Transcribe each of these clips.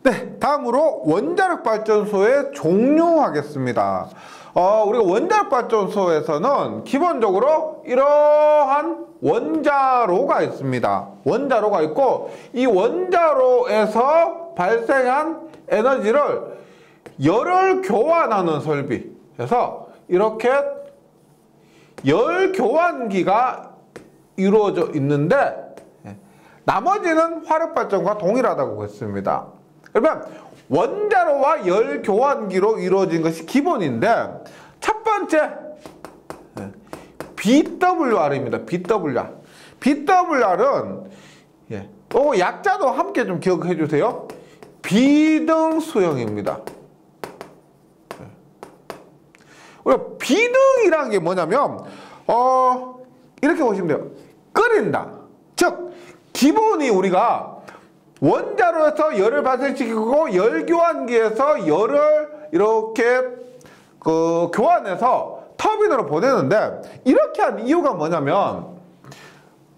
네, 다음으로 원자력 발전소의 종류 하겠습니다. 우리가 원자력 발전소에서는 기본적으로 이러한 원자로가 있습니다. 원자로가 있고 이 원자로에서 발생한 에너지를 열을 교환하는 설비. 그래서 이렇게 열 교환기가 이루어져 있는데 나머지는 화력발전과 동일하다고 했습니다. 그러면 원자로와 열 교환기로 이루어진 것이 기본인데 첫 번째 BWR입니다. BWR. BWR은 약자도 함께 좀 기억해 주세요. 비등수형입니다. 우리가 비등이라는 게 뭐냐면 이렇게 보시면 돼요. 끓인다. 즉 기본이 우리가 원자로에서 열을 발생시키고 열교환기에서 열을 이렇게 교환해서 터빈으로 보내는데 이렇게 한 이유가 뭐냐면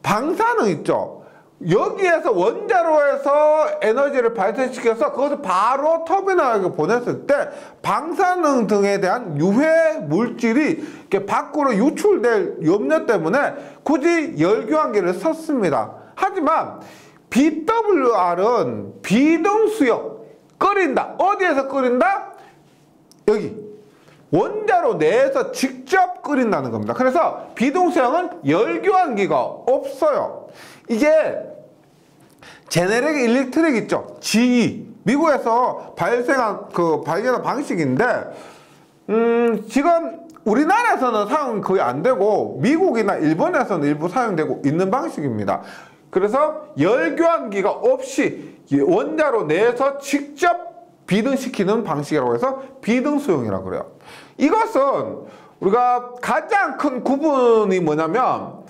방사능 있죠. 여기에서 원자로에서 에너지를 발생시켜서 그것을 바로 터빈으로 보냈을 때 방사능 등에 대한 유해 물질이 이렇게 밖으로 유출될 염려 때문에 굳이 열교환기를 썼습니다. 하지만 BWR은 비등수형, 끓인다. 어디에서 끓인다? 여기 원자로 내에서 직접 끓인다는 겁니다. 그래서 비등수형은 열교환기가 없어요. 이게 제네릭 일렉트릭 있죠? GE 미국에서 발견한 방식인데 지금 우리나라에서는 사용 거의 안 되고 미국이나 일본에서는 일부 사용되고 있는 방식입니다. 그래서 열교환기가 없이 원자로 내에서 직접 비등시키는 방식이라고 해서 비등수용이라고 그래요. 이것은 우리가 가장 큰 구분이 뭐냐면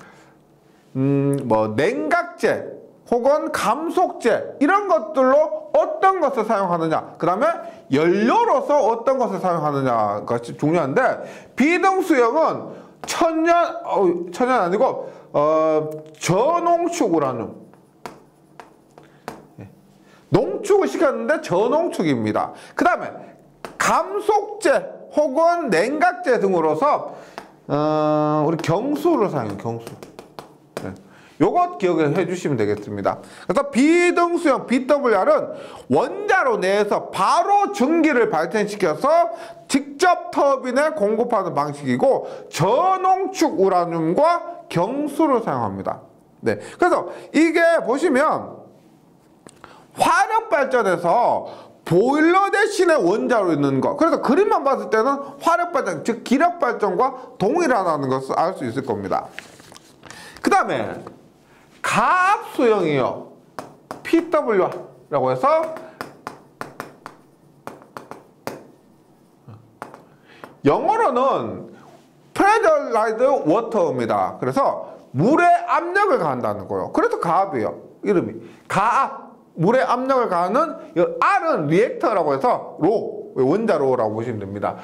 냉각제 혹은 감속제 이런 것들로 어떤 것을 사용하느냐, 그 다음에 연료로서 어떤 것을 사용하느냐가 중요한데 비등수용은 천연 아니고 저농축 우라늄. 농축을 시켰는데 저농축입니다. 그 다음에 감속제 혹은 냉각제 등으로서 우리 경수를 사용해요. 경수. 요것 기억해 주시면 되겠습니다. 그래서 비등수형 BWR은 원자로 내에서 바로 전기를 발생시켜서 직접 터빈에 공급하는 방식이고 저농축 우라늄과 경수를 사용합니다. 네. 그래서 이게 보시면 화력 발전에서 보일러 대신에 원자로 있는 거. 그래서 그림만 봤을 때는 화력 발전, 즉 기력 발전과 동일하다는 것을 알 수 있을 겁니다. 그 다음에 가압수형이요. PWR라고 해서 영어로는 pressurized water입니다. 그래서 물의 압력을 가한다는 거예요. 그래서 가압이에요. 이름이. 가압. 물의 압력을 가하는 R은 리액터라고 해서 로, 원자로라고 보시면 됩니다.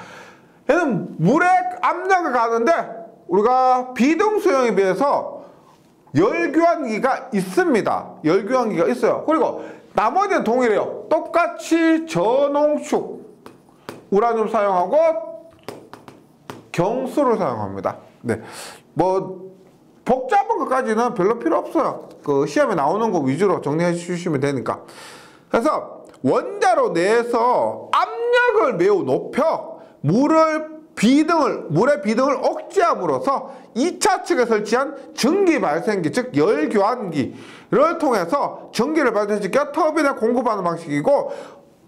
얘는 물의 압력을 가하는데 우리가 비등수형에 비해서 열교환기가 있습니다. 열교환기가 있어요. 그리고 나머지는 동일해요. 똑같이 저농축 우라늄 사용하고 경수를 사용합니다. 네, 뭐 복잡한 것까지는 별로 필요 없어요. 그 시험에 나오는 거 위주로 정리해 주시면 되니까. 그래서 원자로 내에서 압력을 매우 높여 물의 비등을 억제함으로써 2차 측에 설치한 전기 발생기, 즉 열교환기를 통해서 전기를 발생시켜 터빈에 공급하는 방식이고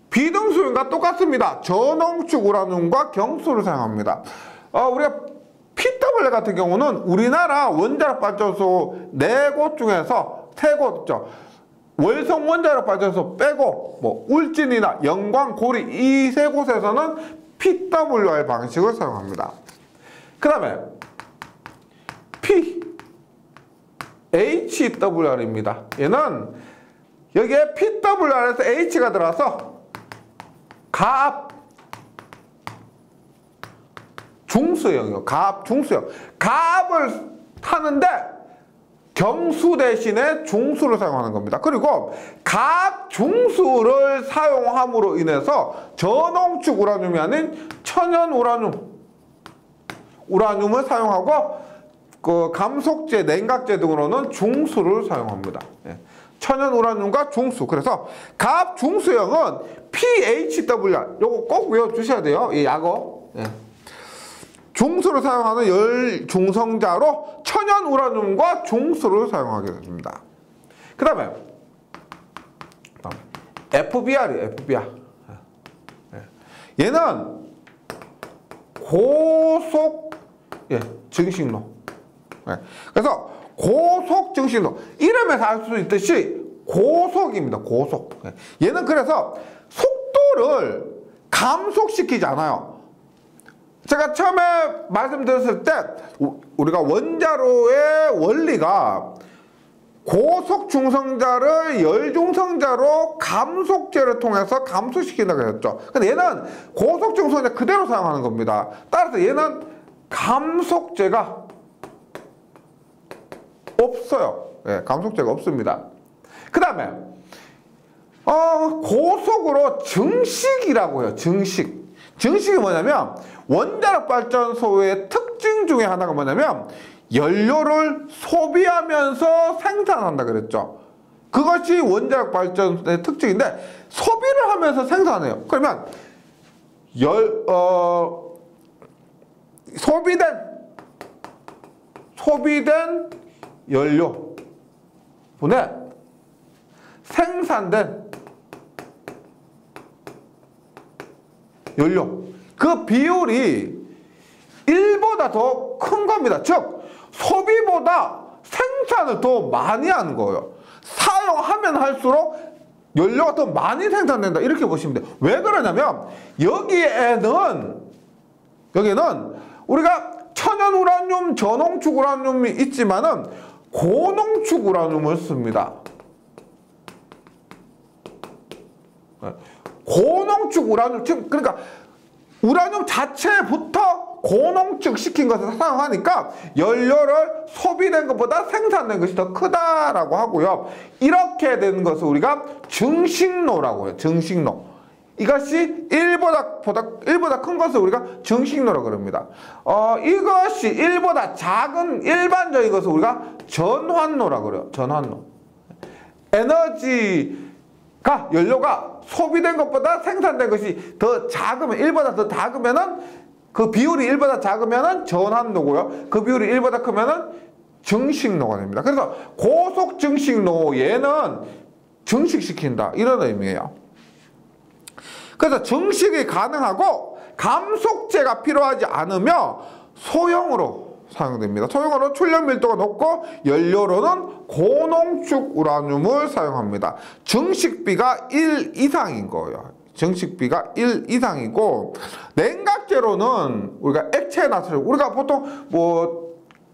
비등수용과 똑같습니다. 저농축 우라늄과 경수를 사용합니다. 우리가 PWR 같은 경우는 우리나라 원자력 발전소 4곳 중에서 3곳 있죠. 월성 원자력 발전소 빼고 뭐 울진이나 영광, 고리 이 3곳에서는 PWR 방식을 사용합니다. 그 다음에 HWR입니다. 얘는 여기에 PWR에서 H가 들어가서 가압 중수형이요. 가압 중수형. 가압을 타는데 경수 대신에 중수를 사용하는 겁니다. 그리고 갑중수를 사용함으로 인해서 전홍축 우라늄이 아닌 천연 우라늄을 사용하고 그 감속제, 냉각제 등으로는 중수를 사용합니다. 예. 천연 우라늄과 중수. 그래서 갑중수형은 PHWR. 요거 꼭 외워주셔야 돼요. 이 약어. 예. 중수를 사용하는 열중성자로 천연 우라늄과 중수를 사용하게 됩니다. 그 다음에 FBR이에요. FBR. 얘는 고속 증식로. 그래서 고속 증식로. 이름에서 알 수 있듯이 고속입니다. 고속. 얘는 그래서 속도를 감속시키지 않아요. 제가 처음에 말씀드렸을 때 우리가 원자로의 원리가 고속 중성자를 열중성자로 감속제를 통해서 감소시킨다고 했죠. 근데 얘는 고속 중성자 그대로 사용하는 겁니다. 따라서 얘는 감속제가 없어요. 예, 감속제가 없습니다. 그 다음에 고속으로 증식이라고 해요. 증식이 뭐냐면 원자력 발전소의 특징 중에 하나가 뭐냐면 연료를 소비하면서 생산한다 그랬죠. 그것이 원자력 발전소의 특징인데 소비를 하면서 생산해요. 그러면 소비된 연료 분에 생산된 연료 그 비율이 1보다 더 큰 겁니다. 즉 소비보다 생산을 더 많이 하는 거예요. 사용하면 할수록 연료가 더 많이 생산된다 이렇게 보시면 돼요. 왜 그러냐면 여기에는 우리가 천연 우라늄, 전홍축 우라늄이 있지만은 고농축 우라늄을 씁니다. 고농축 우라늄, 지금 그러니까 우라늄 자체부터 고농축 시킨 것을 사용하니까 연료를 소비된 것보다 생산된 것이 더 크다라고 하고요. 이렇게 되는 것을 우리가 증식로라고 해요. 증식로. 이것이 1보다 큰 것을 우리가 증식로라고 그럽니다. 이것이 1보다 작은 일반적인 것을 우리가 전환로라고 그래요. 전환로. 에너지가, 연료가 소비된 것보다 생산된 것이 더 작으면, 1보다 더 작으면은 그 비율이 1보다 작으면은 전환로고요. 그 비율이 1보다 크면은 증식로가 됩니다. 그래서 고속 증식로, 얘는 증식시킨다. 이런 의미예요. 그래서 증식이 가능하고 감속제가 필요하지 않으며 소형으로 사용됩니다. 소형으로 출력 밀도가 높고 연료로는 고농축 우라늄을 사용합니다. 증식비가 1 이상인 거예요. 증식비가 1 이상이고 냉각제로는 우리가 액체 나트륨, 우리가 보통 뭐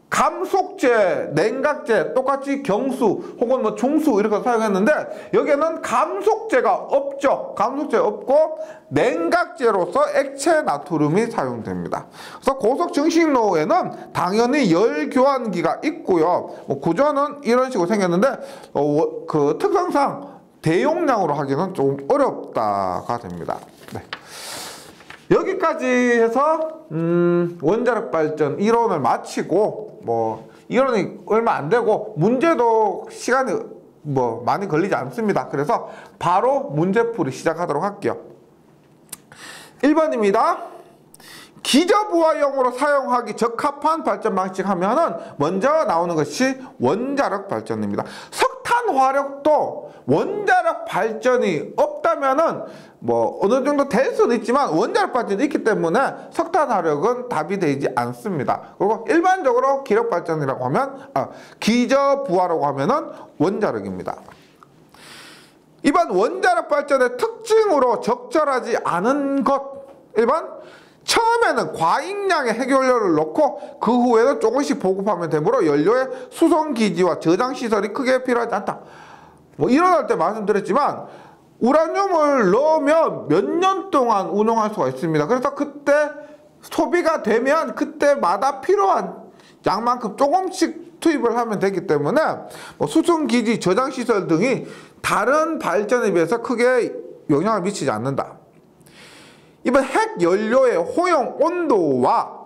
감속제, 냉각제 똑같이 경수 혹은 뭐 중수 이렇게 사용했는데 여기에는 감속제가 없죠. 감속제 없고 냉각제로서 액체 나트륨이 사용됩니다. 그래서 고속 증식로에는 당연히 열 교환기가 있고요. 뭐 구조는 이런 식으로 생겼는데 그 특성상 대용량으로 하기는 좀 어렵다가 됩니다. 네. 여기까지 해서 원자력 발전 이론을 마치고 뭐 이론이 얼마 안 되고 문제도 시간이 뭐 많이 걸리지 않습니다. 그래서 바로 문제풀이 시작하도록 할게요. 1번입니다. 기저부하용으로 사용하기 적합한 발전 방식 하면은 먼저 나오는 것이 원자력 발전입니다. 석탄 화력도 원자력 발전이 없다면은 뭐 어느 정도 될 수는 있지만 원자력 발전이 있기 때문에 석탄 화력은 답이 되지 않습니다. 그리고 일반적으로 기력 발전이라고 하면 기저부하라고 하면은 원자력입니다. 이번 원자력 발전의 특징으로 적절하지 않은 것 1번 처음에는 과잉량의 핵연료를 넣고 그 후에는 조금씩 보급하면 되므로 연료의 수송기지와 저장시설이 크게 필요하지 않다. 뭐 일어날 때 말씀드렸지만 우라늄을 넣으면 몇 년 동안 운용할 수가 있습니다. 그래서 그때 소비가 되면 그때마다 필요한 양만큼 조금씩 투입을 하면 되기 때문에 뭐 수송기지, 저장시설 등이 다른 발전에 비해서 크게 영향을 미치지 않는다. 이번 핵연료의 호용 온도와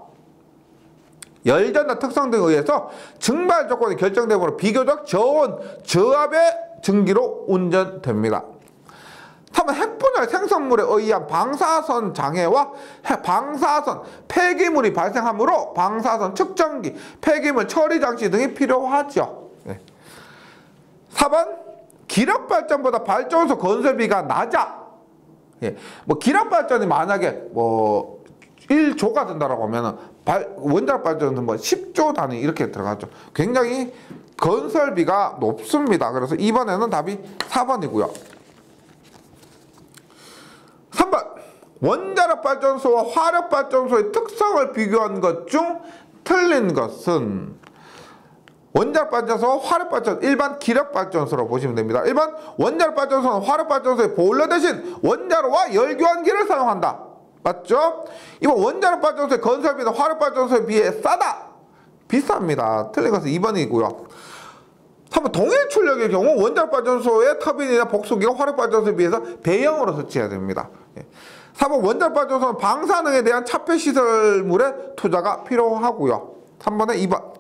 열전도 특성 등에 의해서 증발 조건이 결정되므로 비교적 저온, 저압의 증기로 운전됩니다. 3번 핵분열 생성물에 의한 방사선 장애와 방사선 폐기물이 발생하므로 방사선 측정기, 폐기물 처리 장치 등이 필요하죠. 4번 기력발전보다 발전소 건설비가 낮아. 뭐 기력발전이 만약에 뭐 1조가 든다라고 하면은 원자력 발전은 뭐 10조 단위 이렇게 들어가죠. 굉장히 건설비가 높습니다. 그래서 이번에는 답이 4번이고요. 3번 원자력 발전소와 화력 발전소의 특성을 비교한 것 중 틀린 것은 원자력 발전소와 화력 발전소, 일반 기력 발전소로 보시면 됩니다. 일반 원자력 발전소는 화력 발전소의 보일러 대신 원자로와 열교환기를 사용한다. 맞죠? 이번 원자력 발전소의 건설비는 화력 발전소에 비해 싸다. 비쌉니다. 틀린 것은 2번이고요. 3번 동일 출력의 경우 원자력 발전소의 터빈이나 복수기가 화력 발전소에 비해서 배형으로 설치해야 됩니다. 4번 원자력 발전소는 방사능에 대한 차폐 시설물의 투자가 필요하고요. 3번에 2번.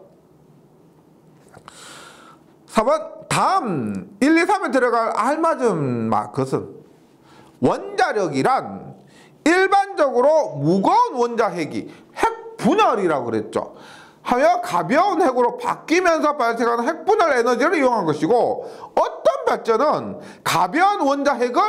4번 다음 1, 2, 3에 들어갈 알맞은 것은 원자력이란 일반적으로 무거운 원자핵이 핵분열이라고 그랬죠. 하여 가벼운 핵으로 바뀌면서 발생하는 핵분열 에너지를 이용한 것이고, 어떤 발전은 가벼운 원자핵을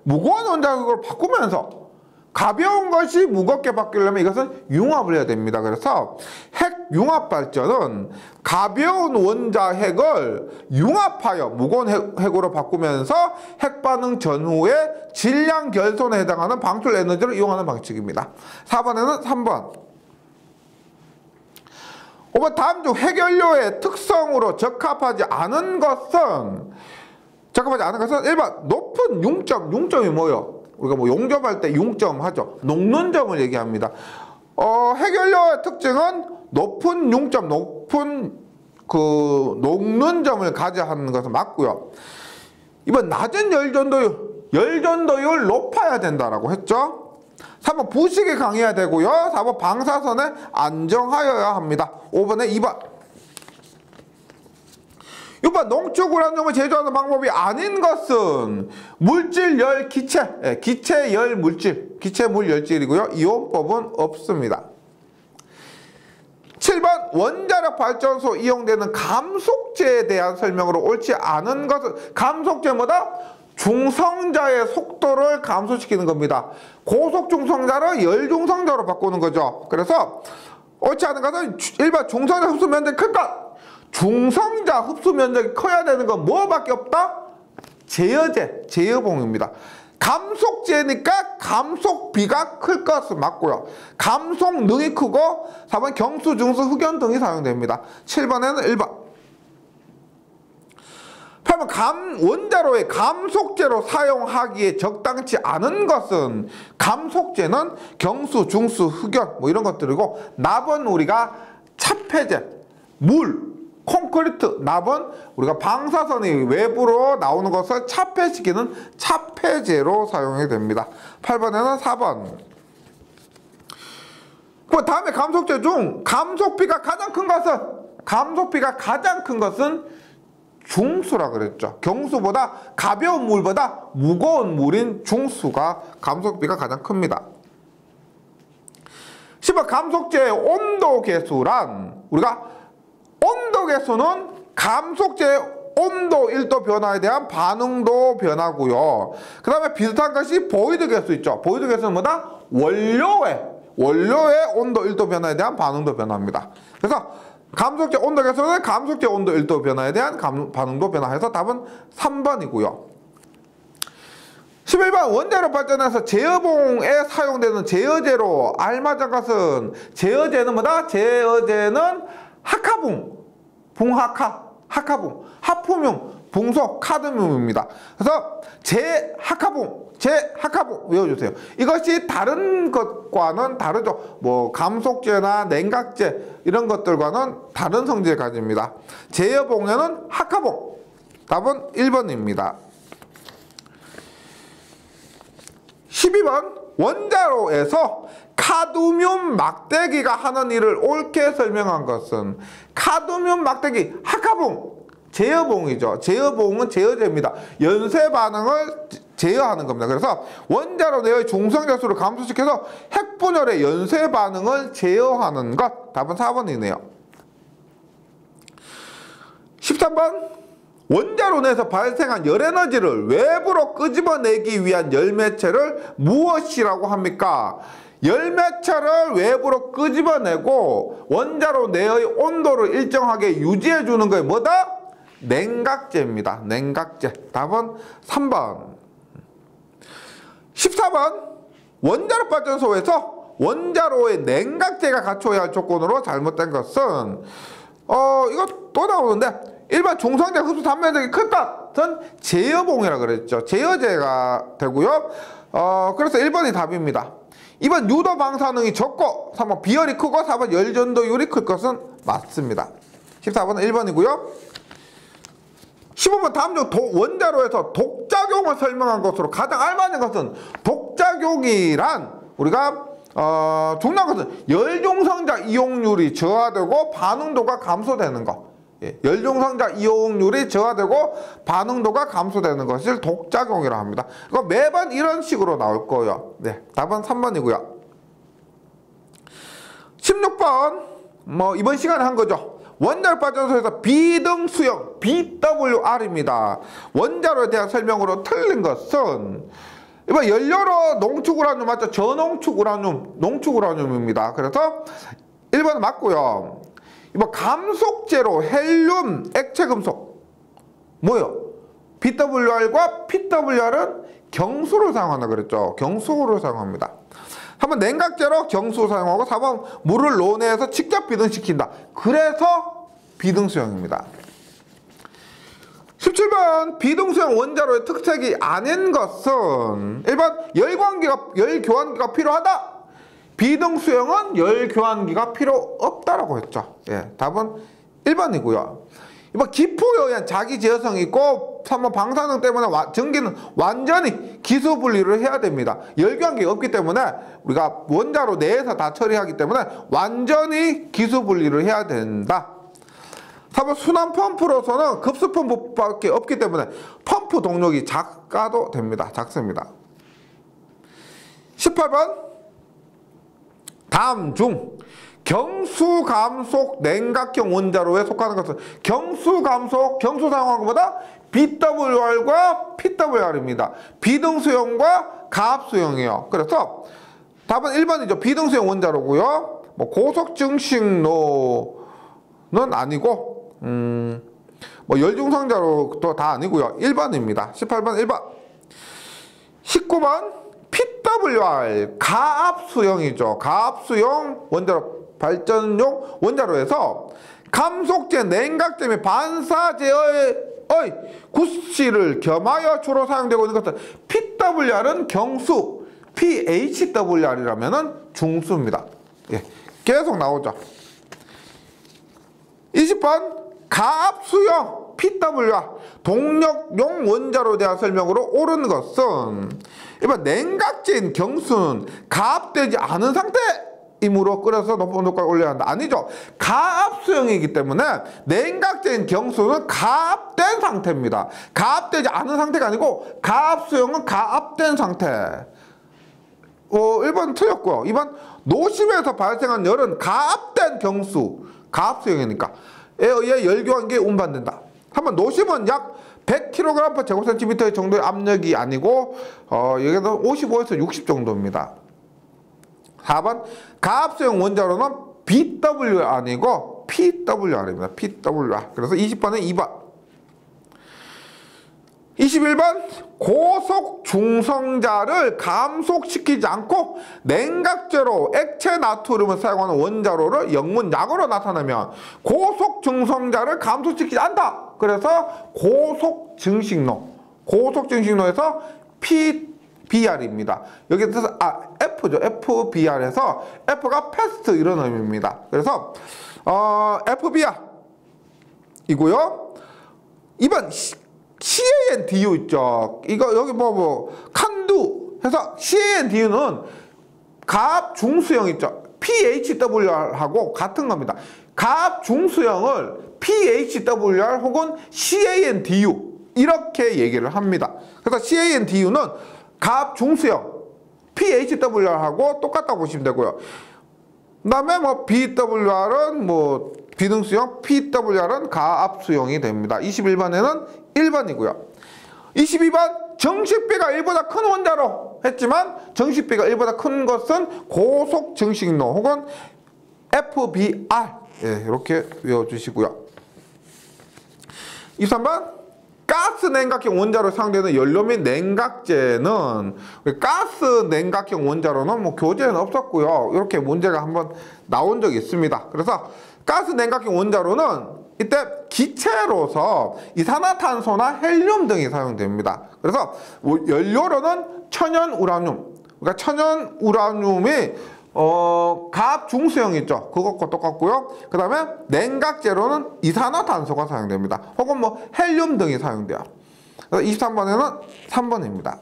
무거운 원자핵으로 바꾸면서 가벼운 것이 무겁게 바뀌려면 이것은 융합을 해야 됩니다. 그래서 핵융합 발전은 가벼운 원자핵을 융합하여 무거운 핵으로 바꾸면서 핵반응 전후의 질량 결손에 해당하는 방출 에너지를 이용하는 방식입니다. 4번에는 3번. 5번 다음 중 핵연료의 특성으로 적합하지 않은 것은 1번 높은 융점. 융점이 뭐예요? 우리가 뭐 용접할 때 융점 하죠. 녹는 점을 얘기합니다. 핵연료의 특징은 높은 융점, 높은 녹는 점을 가져야 하는 것은 맞고요. 이번 낮은 열전도율 높아야 된다라고 했죠. 3번 부식이 강해야 되고요. 4번 방사선에 안정하여야 합니다. 5번에 2번. 6번 농축우라늄을 제조하는 방법이 아닌 것은 물질, 열, 기체, 기체, 열, 물질, 기체물, 열질이고요. 이온법은 없습니다. 7번 원자력 발전소 이용되는 감속제에 대한 설명으로 옳지 않은 것은 감속제보다 중성자의 속도를 감소시키는 겁니다. 고속중성자를 열중성자로 바꾸는 거죠. 그래서 옳지 않은 것은 1번 중성자 흡수 면적이 큰 것. 중성자 흡수 면적이 커야 되는 건 뭐밖에 없다? 제어제, 제어봉입니다. 감속제니까 감속비가 클 것은 맞고요. 감속능이 크고 4번 경수, 중수, 흑연 등이 사용됩니다. 7번에는 1번. 8번 원자로의 감속제로 사용하기에 적당치 않은 것은 감속제는 경수, 중수, 흑연 뭐 이런 것들이고, 납은 우리가 차폐제, 물, 콘크리트, 납은 우리가 방사선이 외부로 나오는 것을 차폐시키는 차폐제로 사용이 됩니다. 8번에는 4번. 그 다음에 감속제 중 감속비가 가장 큰 것은 중수라 그랬죠. 경수보다 가벼운 물보다 무거운 물인 중수가 감속비가 가장 큽니다. 10번 감속제의 온도계수란 우리가 온도계수는 감속제의 온도 1도 변화에 대한 반응도 변화고요. 그 다음에 비슷한 것이 보이드계수 있죠. 보이드계수는 뭐다? 원료의 온도 1도 변화에 대한 반응도 변화합니다. 그래서 감속제 온도계수는 감속제 온도 1도 변화에 대한 반응도 변화해서 답은 3번이고요. 11번 원자력 발전에서 제어봉에 사용되는 제어제로 알맞은 것은 제어제는 뭐다? 제어제는 학화붕, 붕학화, 하카봉, 하포뮴, 붕소, 카드뮴입니다. 그래서 제하카봉 외워주세요. 이것이 다른 것과는 다르죠. 뭐 감속제나 냉각제 이런 것들과는 다른 성질을 가집니다. 제여봉에는 하카봉. 답은 1번입니다. 12번 원자로에서 카드뮴 막대기가 하는 일을 옳게 설명한 것은 카드뮴 막대기 하카봉 제어봉이죠. 제어봉은 제어제입니다. 연쇄 반응을 제어하는 겁니다. 그래서 원자로 내의 중성자수를 감소시켜서 핵분열의 연쇄 반응을 제어하는 것. 답은 4번이네요. 13번 원자로 내에서 발생한 열에너지를 외부로 끄집어내기 위한 열매체를 무엇이라고 합니까? 열매체를 외부로 끄집어내고 원자로 내의 온도를 일정하게 유지해주는 게 뭐다? 냉각제입니다. 냉각제. 답은 3번. 14번 원자로 발전소에서 원자로의 냉각제가 갖춰야 할 조건으로 잘못된 것은 이거 또 나오는데 1번 중성자 흡수 단면적이 크다. 전 제어봉이라 그랬죠. 제어제가 되고요. 그래서 1번이 답입니다. 2번 유도 방사능이 적고 3번 비열이 크고 4번 열전도율이 클 것은 맞습니다. 14번은 1번이고요. 15번 다음 중 원자로에서 독작용을 설명한 것으로 가장 알맞은 것은 독작용이란 우리가 중요한 것은 열중성자 이용률이 저하되고 반응도가 감소되는 것. 예, 열중성자 이용률이 저하되고 반응도가 감소되는 것을 독작용이라고 합니다. 이거 매번 이런 식으로 나올 거예요. 네, 답은 3번이고요. 16번 이번 시간에 한 거죠. 원자로 발전소에서 비등수형 BWR입니다. 원자로에 대한 설명으로 틀린 것은 이번 연료로 농축 우라늄 맞죠? 저농축 우라늄, 농축 우라늄입니다. 그래서 1번 맞고요. 이번 감속제로 헬륨 액체금속 뭐요? BWR과 PWR은 경수를 사용한다 그랬죠. 경수를 사용합니다. 3번 냉각제로 경수 사용하고 4번 물을 논해서 직접 비등시킨다. 그래서 비등수형입니다. 17번 비등수형 원자로의 특색이 아닌 것은 1번 열교환기가 필요하다. 비등수형은 열교환기가 필요 없다라고 했죠. 예, 답은 1번이고요. 이번 기포에 의한 자기 제어성이 있고 3번 방사능 때문에 전기는 완전히 기수 분리를 해야 됩니다. 열교환기가 없기 때문에 우리가 원자로 내에서 다 처리하기 때문에 완전히 기수 분리를 해야 된다. 4번 순환 펌프로서는 급수 펌프밖에 없기 때문에 펌프 동력이 작아도 됩니다. 작습니다. 18번 다음 중 경수감속 냉각형 원자로에 속하는 것은 경수감속, 경수 사용한 것보다 BWR과 PWR입니다. 비등수형과 가압수형이에요. 그래서 답은 1번이죠. 비등수형 원자로고요. 고속증식로는 아니고 열중성자로도 다 아니고요. 1번입니다. 18번 1번. 19번 PWR 가압수형이죠. 가압수형 원자로 발전용 원자로에서 감속제, 냉각제 및 반사제어의 구씨를 겸하여 주로 사용되고 있는 것은 PWR은 경수, PHWR이라면 중수입니다. 예, 계속 나오죠. 20번 가압수형 PWR 동력용 원자로에 대한 설명으로 옳은 것은 1번 냉각제인 경수는 가압되지 않은 상태이므로 끓여서 높은 온도까지 올려야 한다. 아니죠. 가압수형이기 때문에 냉각제인 경수는 가압된 상태입니다. 가압되지 않은 상태가 아니고 가압수형은 가압된 상태. 1번 틀렸고요. 2번 노심에서 발생한 열은 가압된 경수, 가압수형이니까 에 의해 열교환기에 운반된다. 3번 노심은 약 100kg/제곱cm 정도의 압력이 아니고 여기는 55에서 60 정도입니다. 4번 가압수형 원자로는 BWR 아니고 PWR입니다. PWR. 그래서 20번은 2번. 21번 고속 중성자를 감속시키지 않고 냉각제로 액체 나트륨을 사용하는 원자로를 영문 약으로 나타내면 고속 중성자를 감속시키지 않다. 그래서 고속 증식로. 고속 증식로에서 PBr입니다. 여기서 F죠. FBr에서 F가 패스트 이런 의미입니다. 그래서 FBr 이고요. 2번 CANDU 있죠. 이거 여기 칸두 해서 CANDU는 가압 중수형 있죠. PHWR하고 같은 겁니다. 가압 중수형을 PHWR 혹은 CANDU 이렇게 얘기를 합니다. 그래서 CANDU는 가압 중수형 PHWR하고 똑같다고 보시면 되고요. 그 다음에 BWR은 비등수형, PWR은 가압수형이 됩니다. 21번에는 1번이고요. 22번 정식비가 1보다 큰 원자로 했지만 정식비가 1보다 큰 것은 고속 증식로 혹은 FBR 이렇게 외워주시고요. 23번 가스 냉각형 원자로 사용되는 연료 및 냉각제는 가스 냉각형 원자로는 교재에는 없었고요. 이렇게 문제가 한번 나온 적이 있습니다. 그래서 가스 냉각형 원자로는 이때 기체로서 이산화탄소나 헬륨 등이 사용됩니다. 그래서 연료로는 천연우라늄, 그러니까 천연우라늄이 가압 중수형 있죠. 그것과 똑같고요. 그 다음에 냉각제로는 이산화탄소가 사용됩니다. 혹은 헬륨 등이 사용돼요. 그래서 23번에는 3번입니다.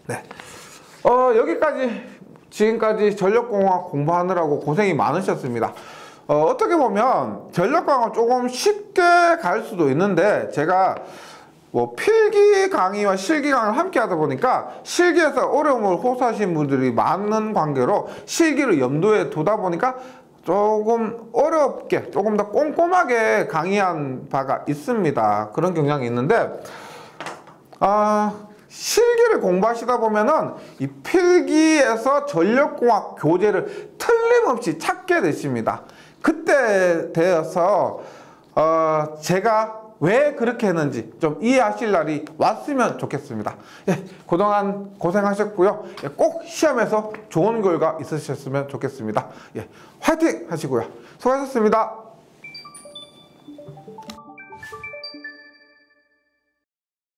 네. 여기까지 지금까지 전력공학 공부하느라고 고생이 많으셨습니다. 어떻게 보면 전력공학은 조금 쉽게 갈 수도 있는데 제가 필기 강의와 실기 강의를 함께 하다 보니까 실기에서 어려움을 호소하시는 분들이 많은 관계로 실기를 염두에 두다 보니까 조금 어렵게 조금 더 꼼꼼하게 강의한 바가 있습니다. 그런 경향이 있는데 실기를 공부하시다 보면은 이 필기에서 전력공학 교재를 틀림없이 찾게 되십니다. 그때 되어서 제가 왜 그렇게 했는지 좀 이해하실 날이 왔으면 좋겠습니다. 그동안 고생하셨고요. 꼭 시험에서 좋은 결과 있으셨으면 좋겠습니다. 화이팅 하시고요. 수고하셨습니다.